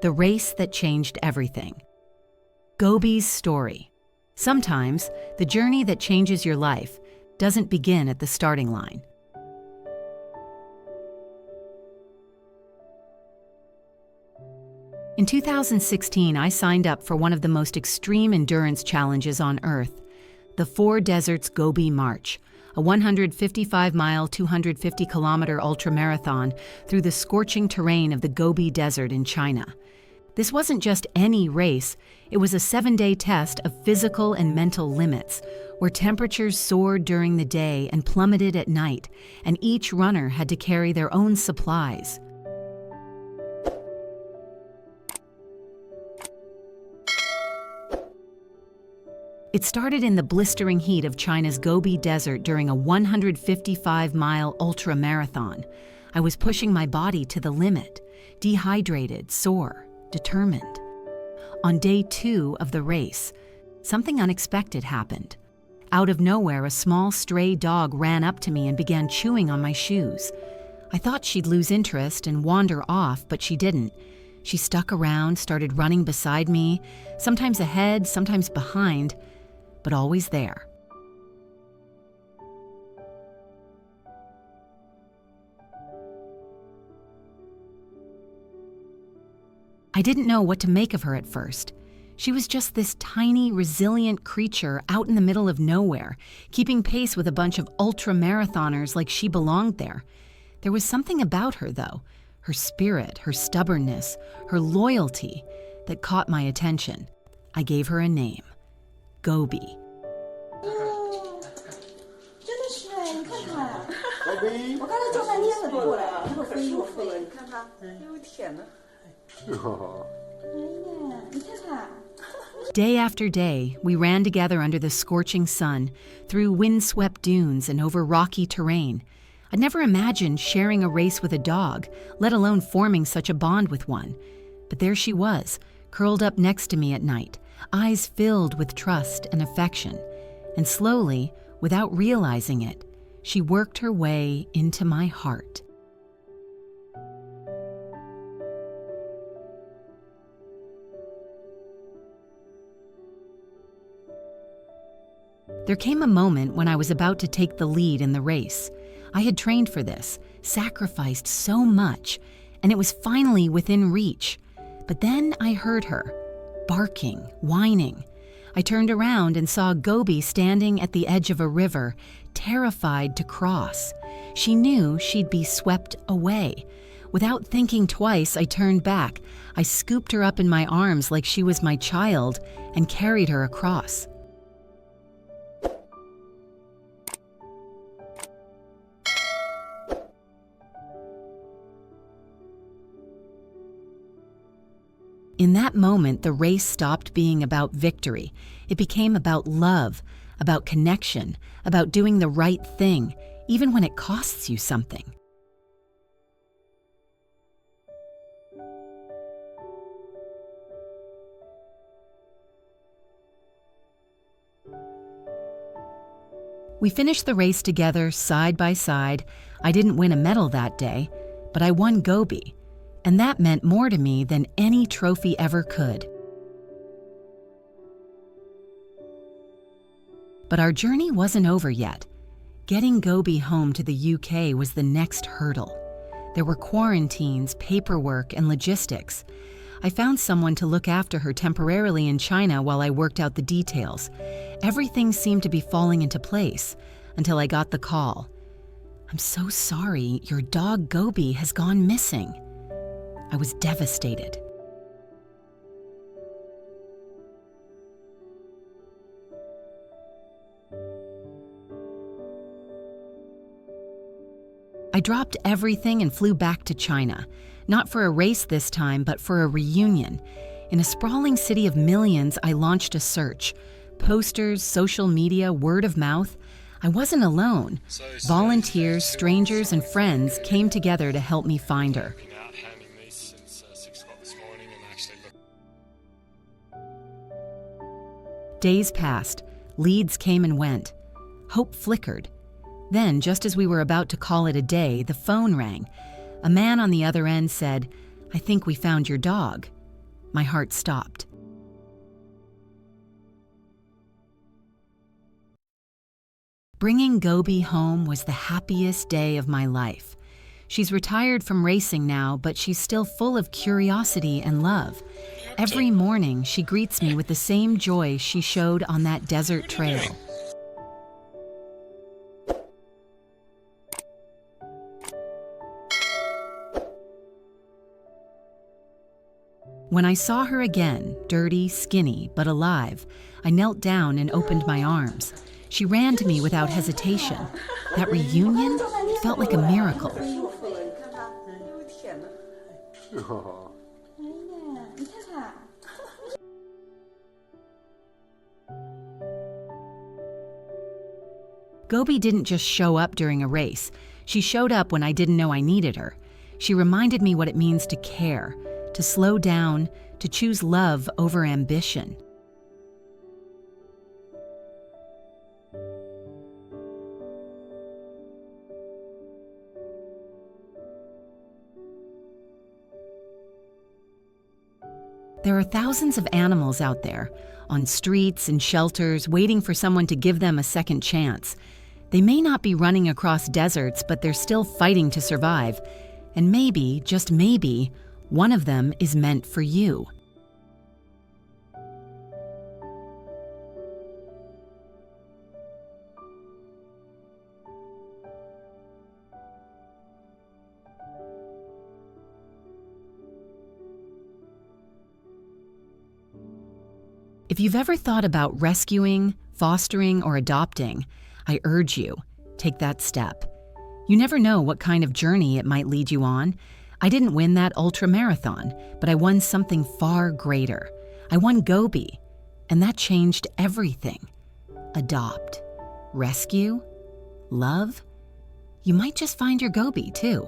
The race that changed everything. Gobi's story. Sometimes, the journey that changes your life doesn't begin at the starting line. In 2016, I signed up for one of the most extreme endurance challenges on Earth, the 4 Deserts Gobi March, a 155-mile, 250-kilometer ultramarathon through the scorching terrain of the Gobi Desert in China. This wasn't just any race, it was a 7-day test of physical and mental limits, where temperatures soared during the day and plummeted at night, and each runner had to carry their own supplies. It started in the blistering heat of China's Gobi Desert during a 155-mile ultra-marathon. I was pushing my body to the limit, dehydrated, sore, determined. On day 2 of the race, something unexpected happened. Out of nowhere, a small stray dog ran up to me and began chewing on my shoes. I thought she'd lose interest and wander off, but she didn't. She stuck around, started running beside me, sometimes ahead, sometimes behind, but always there. I didn't know what to make of her at first. She was just this tiny, resilient creature out in the middle of nowhere, keeping pace with a bunch of ultra-marathoners like she belonged there. There was something about her, though, her spirit, her stubbornness, her loyalty, that caught my attention. I gave her a name. Gobi. Day after day, we ran together under the scorching sun, through windswept dunes and over rocky terrain. I'd never imagined sharing a race with a dog, let alone forming such a bond with one. But there she was, curled up next to me at night, eyes filled with trust and affection. And slowly, without realizing it, she worked her way into my heart. There came a moment when I was about to take the lead in the race. I had trained for this, sacrificed so much, and it was finally within reach. But then I heard her, barking, whining. I turned around and saw Gobi standing at the edge of a river, terrified to cross. She knew she'd be swept away. Without thinking twice, I turned back. I scooped her up in my arms like she was my child and carried her across. In that moment, the race stopped being about victory. It became about love, about connection, about doing the right thing, even when it costs you something. We finished the race together, side by side. I didn't win a medal that day, but I won Gobi. And that meant more to me than any trophy ever could. But our journey wasn't over yet. Getting Gobi home to the UK was the next hurdle. There were quarantines, paperwork, and logistics. I found someone to look after her temporarily in China while I worked out the details. Everything seemed to be falling into place until I got the call. "I'm so sorry, your dog Gobi has gone missing." I was devastated. I dropped everything and flew back to China, not for a race this time, but for a reunion. In a sprawling city of millions, I launched a search. Posters, social media, word of mouth. I wasn't alone. Volunteers, strangers, and friends came together to help me find her. Days passed, leads came and went. Hope flickered. Then, just as we were about to call it a day, the phone rang. A man on the other end said, "I think we found your dog." My heart stopped. Bringing Gobi home was the happiest day of my life. She's retired from racing now, but she's still full of curiosity and love. Every morning, she greets me with the same joy she showed on that desert trail. When I saw her again, dirty, skinny, but alive, I knelt down and opened my arms. She ran to me without hesitation. That reunion felt like a miracle. Gobi didn't just show up during a race. She showed up when I didn't know I needed her. She reminded me what it means to care, to slow down, to choose love over ambition. There are thousands of animals out there, on streets and shelters, waiting for someone to give them a second chance. They may not be running across deserts, but they're still fighting to survive. And maybe, just maybe, one of them is meant for you. If you've ever thought about rescuing, fostering, or adopting, I urge you, take that step. You never know what kind of journey it might lead you on. I didn't win that ultra marathon, but I won something far greater. I won Gobi, and that changed everything. Adopt, rescue, love. You might just find your Gobi too.